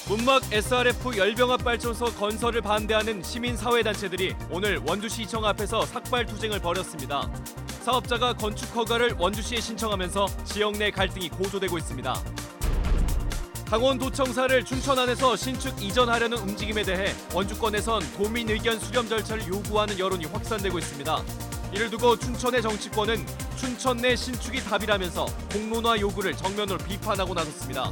문막 SRF 열병합발전소 건설을 반대하는 시민사회단체들이 오늘 원주시청 앞에서 삭발투쟁을 벌였습니다. 사업자가 건축 허가를 원주시에 신청하면서 지역 내 갈등이 고조되고 있습니다. 강원도청사를 춘천 안에서 신축 이전하려는 움직임에 대해 원주권에선 도민 의견 수렴 절차를 요구하는 여론이 확산되고 있습니다. 이를 두고 춘천의 정치권은 춘천 내 신축이 답이라면서 공론화 요구를 정면으로 비판하고 나섰습니다.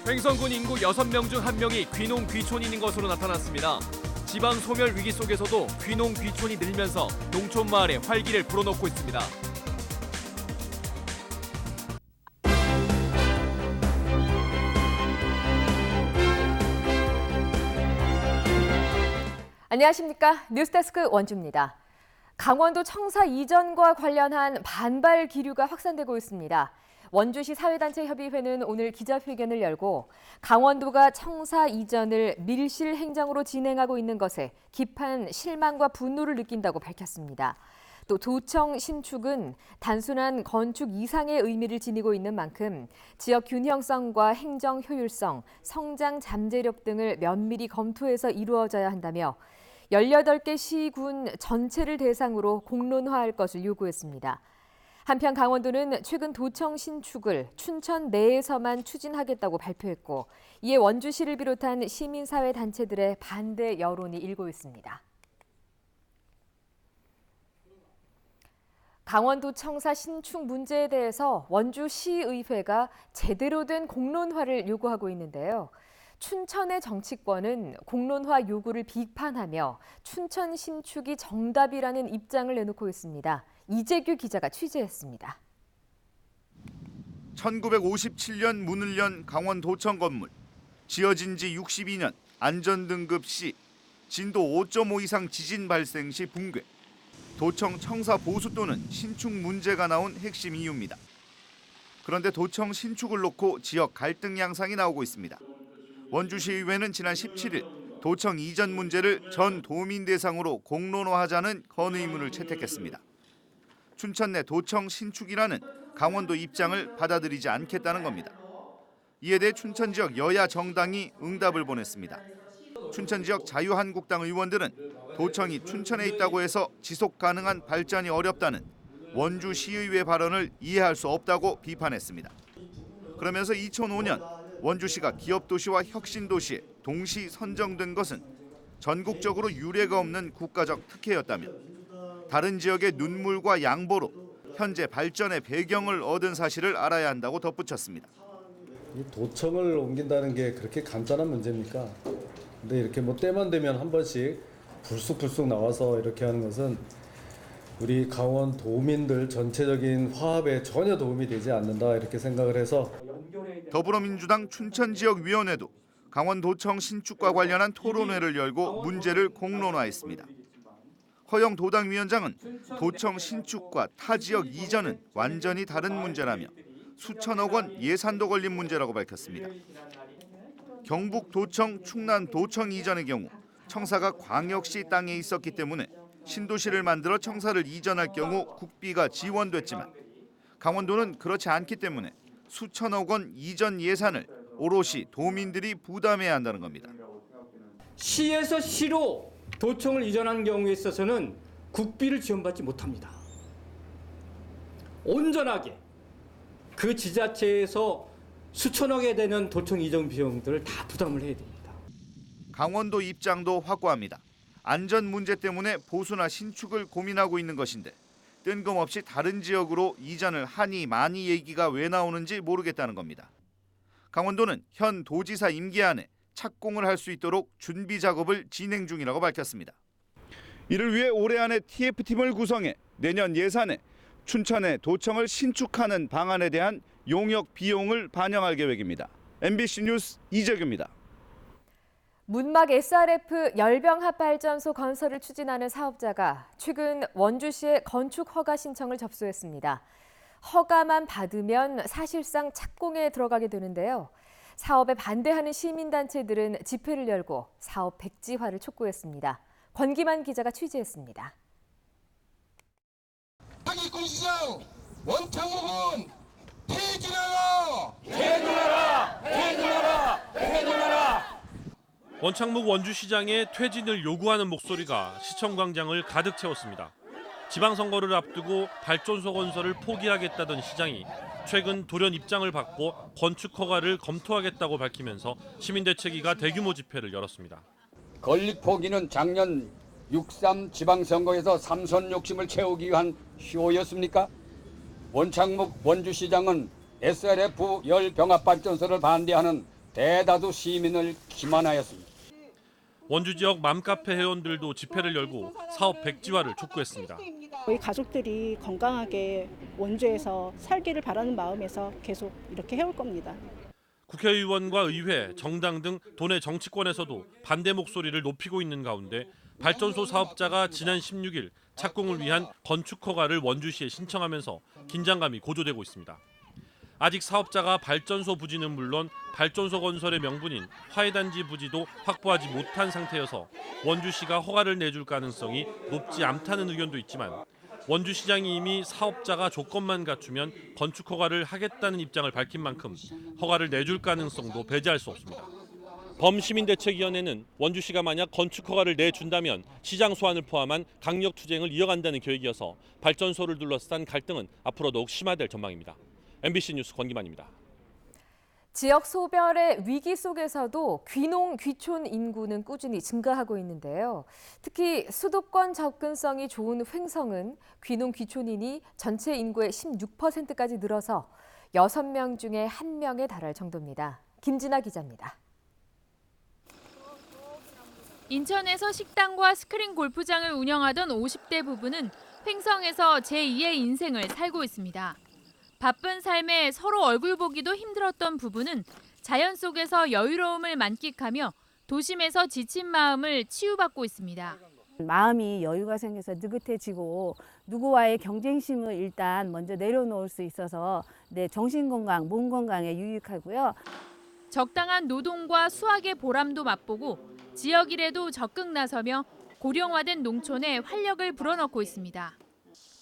횡성군 인구 6명 중 1명이 귀농 귀촌인인 것으로 나타났습니다. 지방 소멸 위기 속에서도 귀농 귀촌이 늘면서 농촌 마을에 활기를 불어넣고 있습니다. 안녕하십니까. 뉴스데스크 원주입니다. 강원도 청사 이전과 관련한 반발 기류가 확산되고 있습니다. 원주시 사회단체협의회는 오늘 기자회견을 열고 강원도가 청사 이전을 밀실 행정으로 진행하고 있는 것에 깊은 실망과 분노를 느낀다고 밝혔습니다. 또 도청 신축은 단순한 건축 이상의 의미를 지니고 있는 만큼 지역 균형성과 행정 효율성, 성장 잠재력 등을 면밀히 검토해서 이루어져야 한다며 18개 시군 전체를 대상으로 공론화할 것을 요구했습니다. 한편 강원도는 최근 도청 신축을 춘천 내에서만 추진하겠다고 발표했고 이에 원주시를 비롯한 시민사회 단체들의 반대 여론이 일고 있습니다. 강원도 청사 신축 문제에 대해서 원주시의회가 제대로 된 공론화를 요구하고 있는데요. 춘천의 정치권은 공론화 요구를 비판하며 춘천 신축이 정답이라는 입장을 내놓고 있습니다. 이재규 기자가 취재했습니다. 1957년 문을 연 강원도청 건물. 지어진 지 62년, 안전등급 C, 진도 5.5 이상 지진 발생 시 붕괴. 도청 청사 보수도는 신축 문제가 나온 핵심 이유입니다. 그런데 도청 신축을 놓고 지역 갈등 양상이 나오고 있습니다. 원주시의회는 지난 17일 도청 이전 문제를 전 도민 대상으로 공론화하자는 건의문을 채택했습니다. 춘천 내 도청 신축이라는 강원도 입장을 받아들이지 않겠다는 겁니다. 이에 대해 춘천 지역 여야 정당이 응답을 보냈습니다. 춘천 지역 자유한국당 의원들은 도청이 춘천에 있다고 해서 지속 가능한 발전이 어렵다는 원주시의회 발언을 이해할 수 없다고 비판했습니다. 그러면서 2005년 원주시가 기업도시와 혁신도시에 동시 선정된 것은 전국적으로 유례가 없는 국가적 특혜였다며 다른 지역의 눈물과 양보로 현재 발전의 배경을 얻은 사실을 알아야 한다고 덧붙였습니다. 이 도청을 옮긴다는 게 그렇게 간단한 문제입니까? 근데 이렇게 뭐 때만 되면 한 번씩 불쑥불쑥 나와서 이렇게 하는 것은 우리 강원 도민들 전체적인 화합에 전혀 도움이 되지 않는다 이렇게 생각을 해서 더불어민주당 춘천지역위원회도 강원도청 신축과 관련한 토론회를 열고 문제를 공론화했습니다. 허영 도당위원장은 도청 신축과 타 지역 이전은 완전히 다른 문제라며 수천억 원 예산도 걸린 문제라고 밝혔습니다. 경북 도청, 충남 도청 이전의 경우 청사가 광역시 땅에 있었기 때문에 신도시를 만들어 청사를 이전할 경우 국비가 지원됐지만 강원도는 그렇지 않기 때문에 수천억 원 이전 예산을 오롯이 도민들이 부담해야 한다는 겁니다. 시에서 시로 도청을 이전한 경우에 있어서는 국비를 지원받지 못합니다. 온전하게 그 지자체에서 수천억에 되는 도청 이전 비용들을 다 부담을 해야 됩니다. 강원도 입장도 확고합니다. 안전 문제 때문에 보수나 신축을 고민하고 있는 것인데 뜬금없이 다른 지역으로 이전을 하니 많이 얘기가 왜 나오는지 모르겠다는 겁니다. 강원도는 현 도지사 임기 안에 착공을 할 수 있도록 준비 작업을 진행 중이라고 밝혔습니다. 이를 위해 올해 안에 TF팀을 구성해 내년 예산에 춘천의 도청을 신축하는 방안에 대한 용역 비용을 반영할 계획입니다. MBC 뉴스 이재규입니다. 문막 SRF 열병합발전소 건설을 추진하는 사업자가 최근 원주시에 건축 허가 신청을 접수했습니다. 허가만 받으면 사실상 착공에 들어가게 되는데요. 사업에 반대하는 시민단체들은 집회를 열고 사업 백지화를 촉구했습니다. 권기만 기자가 취재했습니다. 사기꾼시장 원창욱은 퇴진하라! 퇴진하라! 퇴진하라! 퇴진하라! 원창목 원주시장의 퇴진을 요구하는 목소리가 시청광장을 가득 채웠습니다. 지방선거를 앞두고 발전소 건설을 포기하겠다던 시장이 최근 돌연 입장을 바꿔 건축 허가를 검토하겠다고 밝히면서 시민대책위가 대규모 집회를 열었습니다. 건립 포기는 작년 6.3 지방선거에서 삼선 욕심을 채우기 위한 쇼였습니까? 원창목 원주시장은 SRF 열병합발전소를 반대하는 대다수 시민을 기만하였습니다. 원주 지역 맘카페 회원들도 집회를 열고 사업 백지화를 촉구했습니다. 저희 가족들이 건강하게 원주에서 살기를 바라는 마음에서 계속 이렇게 해올 겁니다. 국회의원과 의회, 정당 등 도내 정치권에서도 반대 목소리를 높이고 있는 가운데 발전소 사업자가 지난 16일 착공을 위한 건축 허가를 원주시에 신청하면서 긴장감이 고조되고 있습니다. 아직 사업자가 발전소 부지는 물론 발전소 건설의 명분인 화해단지 부지도 확보하지 못한 상태여서 원주시가 허가를 내줄 가능성이 높지 않다는 의견도 있지만 원주시장이 이미 사업자가 조건만 갖추면 건축 허가를 하겠다는 입장을 밝힌 만큼 허가를 내줄 가능성도 배제할 수 없습니다. 범시민대책위원회는 원주시가 만약 건축 허가를 내준다면 시장 소환을 포함한 강력 투쟁을 이어간다는 계획이어서 발전소를 둘러싼 갈등은 앞으로 더욱 심화될 전망입니다. MBC 뉴스 권기만입니다. 지역 소멸의 위기 속에서도 귀농 귀촌 인구는 꾸준히 증가하고 있는데요. 특히 수도권 접근성이 좋은 횡성은 귀농 귀촌인이 전체 인구의 16%까지 늘어서 6명 중에 1명에 달할 정도입니다. 김진아 기자입니다. 인천에서 식당과 스크린 골프장을 운영하던 50대 부부는 횡성에서 제2의 인생을 살고 있습니다. 바쁜 삶에 서로 얼굴 보기도 힘들었던 부부는 자연 속에서 여유로움을 만끽하며 도심에서 지친 마음을 치유받고 있습니다. 마음이 여유가 생겨서 느긋해지고 누구와의 경쟁심을 일단 먼저 내려놓을 수 있어서 내 정신건강, 몸 건강에 유익하고요. 적당한 노동과 수확의 보람도 맛보고 지역 일에도 적극 나서며 고령화된 농촌에 활력을 불어넣고 있습니다.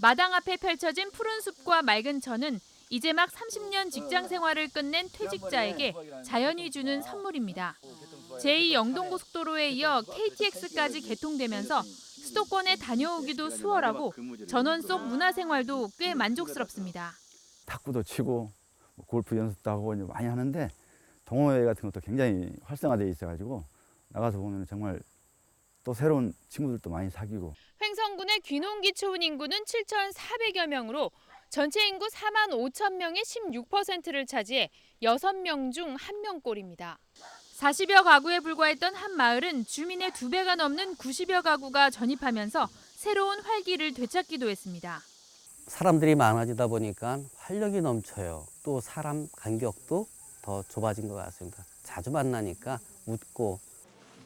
마당 앞에 펼쳐진 푸른 숲과 맑은 천은 이제 막 30년 직장 생활을 끝낸 퇴직자에게 자연이 주는 선물입니다. 제2 영동고속도로에 이어 KTX까지 개통되면서 수도권에 다녀오기도 수월하고 전원 속 문화생활도 꽤 만족스럽습니다. 탁구도 치고 골프 연습도 하고 많이 하는데 동호회 같은 것도 굉장히 활성화되어 있어가지고 나가서 보면 정말 또 새로운 친구들도 많이 사귀고. 횡성군의 귀농귀촌 인구는 7,400여 명으로 전체 인구 4만 5천 명의 16%를 차지해 6명 중 1명꼴입니다. 40여 가구에 불과했던 한 마을은 주민의 2배가 넘는 90여 가구가 전입하면서 새로운 활기를 되찾기도 했습니다. 사람들이 많아지다 보니까 활력이 넘쳐요. 또 사람 간격도 더 좁아진 것 같습니다. 자주 만나니까 웃고.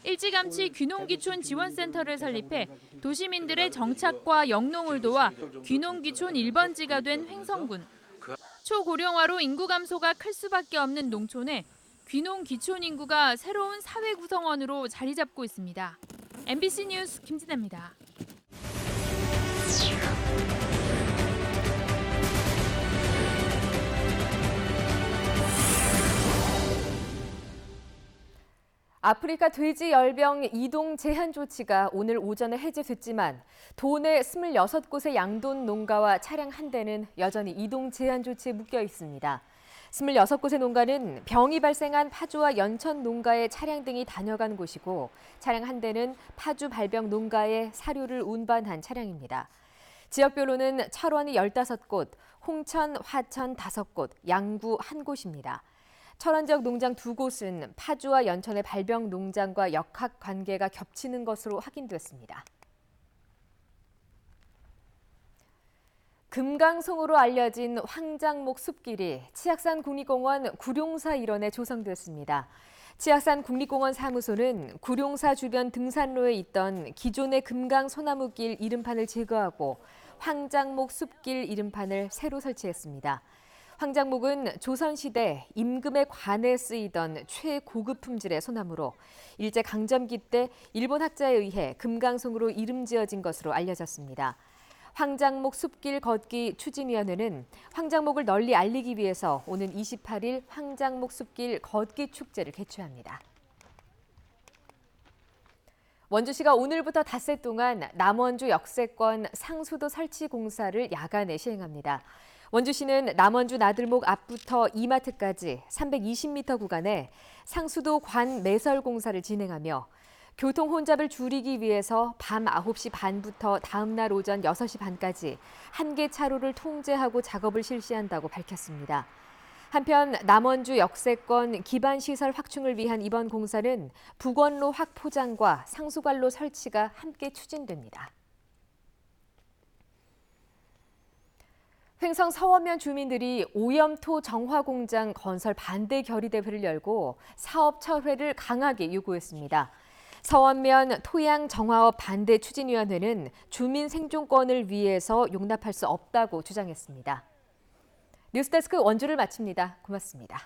일찌감치 귀농귀촌 지원센터를 설립해 도시민들의 정착과 영농을 도와 귀농귀촌 1번지가 된 횡성군. 초고령화로 인구 감소가 클 수밖에 없는 농촌에 귀농귀촌 인구가 새로운 사회 구성원으로 자리 잡고 있습니다. MBC 뉴스 김진아입니다. 아프리카 돼지 열병 이동 제한 조치가 오늘 오전에 해제됐지만 도내 26곳의 양돈 농가와 차량 한 대는 여전히 이동 제한 조치에 묶여 있습니다. 26곳의 농가는 병이 발생한 파주와 연천 농가의 차량 등이 다녀간 곳이고 차량 한 대는 파주 발병 농가에 사료를 운반한 차량입니다. 지역별로는 철원이 15곳, 홍천, 화천 5곳, 양구 1곳입니다. 철원 지역 농장 2곳은 파주와 연천의 발병 농장과 역학 관계가 겹치는 것으로 확인됐습니다. 금강송으로 알려진 황장목 숲길이 치악산 국립공원 구룡사 일원에 조성됐습니다. 치악산 국립공원 사무소는 구룡사 주변 등산로에 있던 기존의 금강 소나무길 이름판을 제거하고 황장목 숲길 이름판을 새로 설치했습니다. 황장목은 조선시대 임금의 관에 쓰이던 최고급 품질의 소나무로 일제강점기 때 일본 학자에 의해 금강송으로 이름 지어진 것으로 알려졌습니다. 황장목 숲길 걷기 추진위원회는 황장목을 널리 알리기 위해서 오는 28일 황장목 숲길 걷기 축제를 개최합니다. 원주시가 오늘부터 닷새 동안 남원주 역세권 상수도 설치 공사를 야간에 시행합니다. 원주시는 남원주 나들목 앞부터 이마트까지 320m 구간에 상수도 관 매설 공사를 진행하며 교통 혼잡을 줄이기 위해서 밤 9시 반부터 다음 날 오전 6시 반까지 한 개 차로를 통제하고 작업을 실시한다고 밝혔습니다. 한편 남원주 역세권 기반시설 확충을 위한 이번 공사는 북원로 확포장과 상수관로 설치가 함께 추진됩니다. 횡성 서원면 주민들이 오염토 정화공장 건설 반대 결의대회를 열고 사업 철회를 강하게 요구했습니다. 서원면 토양 정화업 반대 추진위원회는 주민 생존권을 위해서 용납할 수 없다고 주장했습니다. 뉴스데스크 원주를 마칩니다. 고맙습니다.